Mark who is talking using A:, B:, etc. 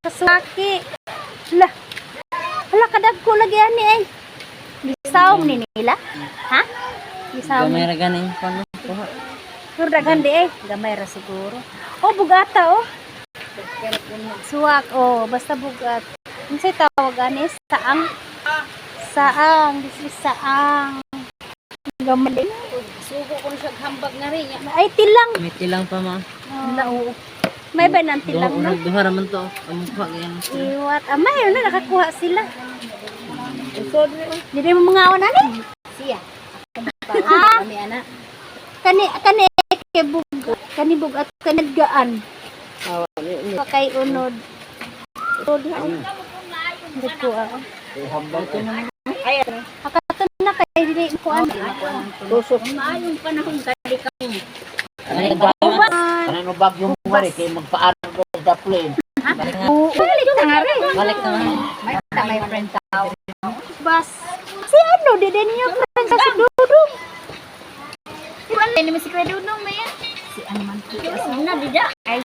A: Saki. Lah. Hala kadag ko lagi ani ay. Gisaw ni nila. Ha? Gisaw
B: Gamay
A: ni.
B: ra ganing kuno.
A: Pero daghan di eh. Gamay ra siguro. Oh, bugata oh. Suwak oh, basta bugat. Unsay tawag ani? Saang. Saang, this is saang. Gamay.
C: Sugo ko na siya hambag na rin.
A: Ay tilang.
B: May tilang pa ma.
A: Oo. May ba nang tilang no?
B: Duha ra man to. Among pa ganyan.
A: Iwat. Amay na nakakuha sila. Dili mo mga awan ani?
C: Siya.
A: Ah,
C: Kami anak.
A: kani kay bugat. Kani bugat kanadgaan. Kay unod. Unod. Hindi ko ako. Akato na kay dili ko ano.
C: Tusok. Maayong panahon kali kami.
D: Ano bagyong mari kay magpaano ko sa plane.
A: Balik na nga rin.
B: Balik na nga.
C: May friend tao.
A: Bas. Si ano, dede niyo friend sa Dudong.
C: Wala naman si Kuya Dudong, Maya. Si ano man po. Na, dida. Ay,